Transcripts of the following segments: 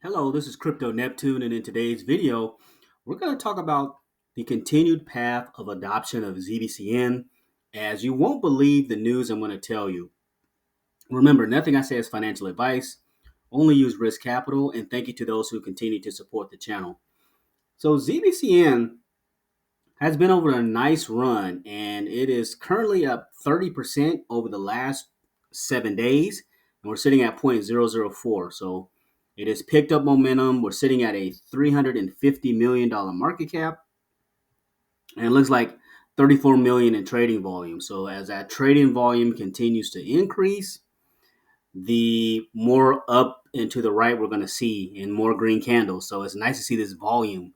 Hello, this is Crypto Neptune, and in today's video, we're going to talk about the continued path of adoption of ZBCN. As you won't believe the news I'm going to tell you. Remember, nothing I say is financial advice, only use risk capital, and thank you to those who continue to support the channel. So, ZBCN has been over a nice run, and it is currently up 30% over the last 7 days, and we're sitting at 0.004. So it has picked up momentum. We're sitting at a $350 million market cap, and it looks like 34 million in trading volume. So as that trading volume continues to increase, the more up and to the right we're going to see in more green candles. So it's nice to see this volume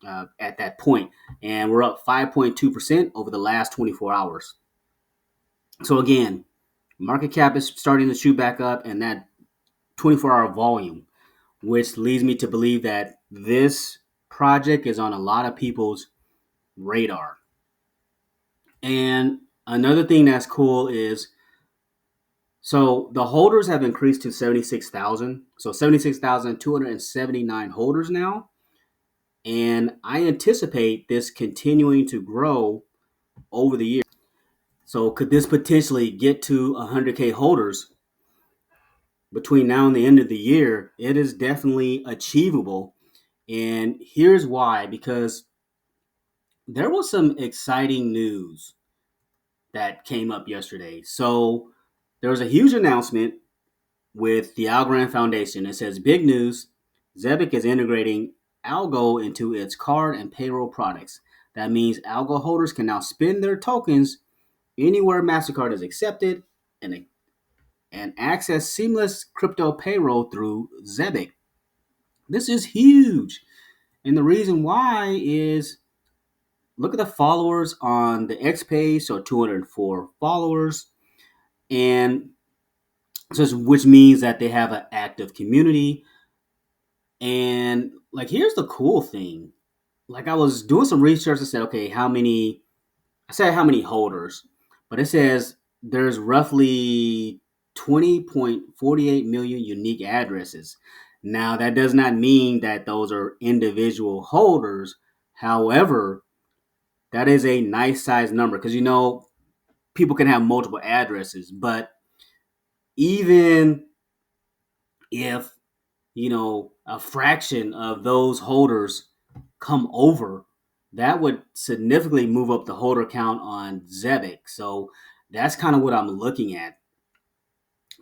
at that point, and we're up 5.2% over the last 24 hours. So again, market cap is starting to shoot back up, and that 24-hour volume, which leads me to believe that this project is on a lot of people's radar. And another thing that's cool is, so the holders have increased to 76,000. So 76,279 holders now. And I anticipate this continuing to grow over the year. So could this potentially get to 100K holders between now and the end of the year? It is definitely achievable. And here's why, because there was some exciting news that came up yesterday. So there was a huge announcement with the Algorand Foundation. It says, big news, Zebec is integrating Algo into its card and payroll products. That means Algo holders can now spend their tokens anywhere MasterCard is accepted and access seamless crypto payroll through Zebec. This is huge. And the reason why is, look at the followers on the X page, so 204 followers, and so which means that they have an active community. And like, here's the cool thing. Like, I was doing some research and said, okay, I said how many holders, but it says there's roughly 20.48 million unique addresses. Now, that does not mean that those are individual holders. However, that is a nice size number because people can have multiple addresses, but even if a fraction of those holders come over, that would significantly move up the holder count on Zebec. So that's kind of what I'm looking at.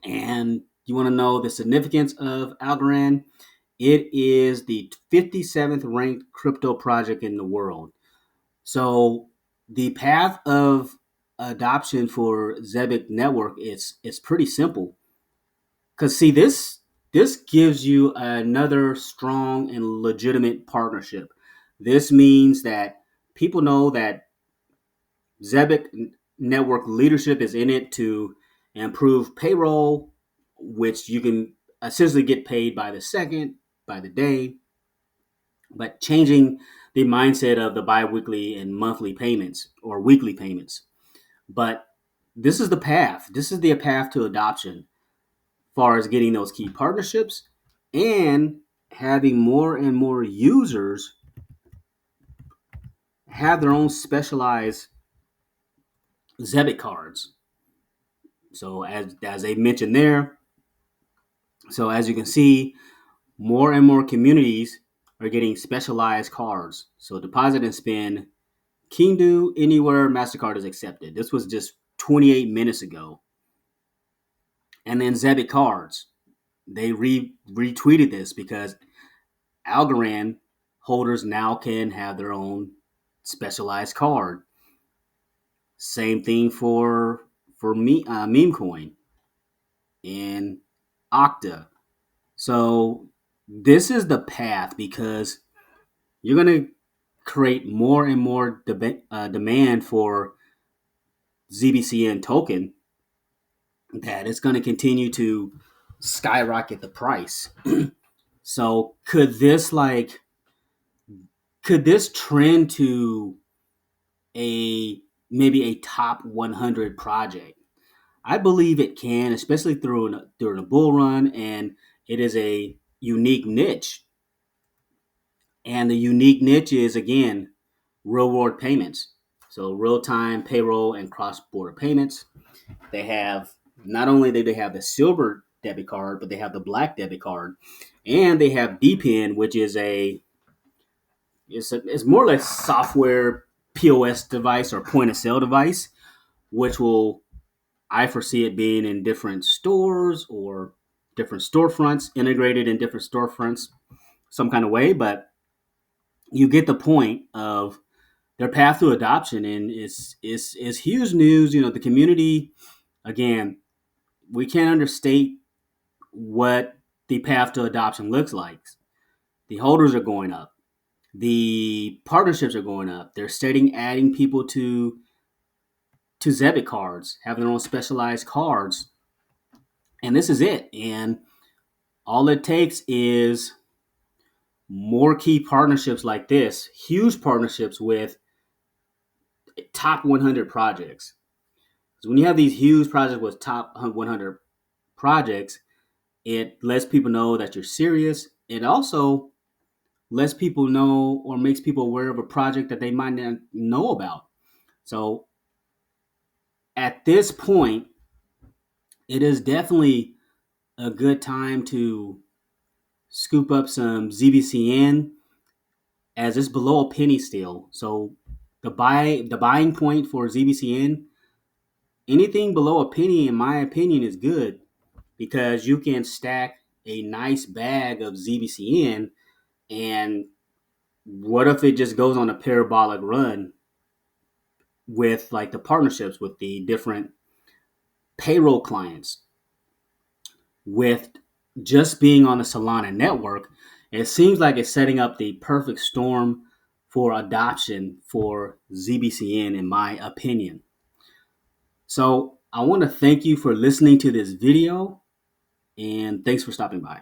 And you want to know the significance of Algorand? It is the 57th ranked crypto project in the world. So the path of adoption for Zebec Network is pretty simple. Because see, this gives you another strong and legitimate partnership. This means that people know that Zebec Network leadership is in it to improve payroll, which you can essentially get paid by the second, by the day, but changing the mindset of the biweekly and monthly payments or weekly payments. But this is the path. This is the path to adoption, far as getting those key partnerships and having more and more users have their own specialized Zebec cards. So as they mentioned there, so as you can see, more and more communities are getting specialized cards. So deposit and spend can do anywhere MasterCard is accepted. This was just 28 minutes ago. And then Zebec cards, they retweeted this because Algorand holders now can have their own specialized card. Same thing for meme coin and Octa. So this is the path because you're going to create more and more demand for ZBCN token, that it's going to continue to skyrocket the price. So could this trend to a maybe a top 100 project? I believe it can, especially during a bull run, and it is a unique niche. And the unique niche is, again, real world payments. So real time payroll and cross border payments. They have, not only do they have the silver debit card, but they have the black debit card. And they have DPN, which is it's more or less software POS device or point of sale device, which will, I foresee it being in different stores or different storefronts, integrated in different storefronts, some kind of way. But you get the point of their path to adoption, and it's huge news. You know, the community, again, we can't understate what the path to adoption looks like. The holders are going up. The partnerships are going up. They're starting adding people to Zebec cards, having their own specialized cards, and this is it. And all it takes is more key partnerships like this, huge partnerships with top 100 projects. So when you have these huge projects with top 100 projects, it lets people know that you're serious. It also lets people know or makes people aware of a project that they might not know about. So at this point, it is definitely a good time to scoop up some ZBCN, as it's below a penny still. So the buying point for ZBCN, anything below a penny, in my opinion, is good, because you can stack a nice bag of ZBCN, and what if it just goes on a parabolic run with like the partnerships with the different payroll clients, with just being on the Solana network? It seems like it's setting up the perfect storm for adoption for ZBCN, in my opinion. So I want to thank you for listening to this video, and thanks for stopping by.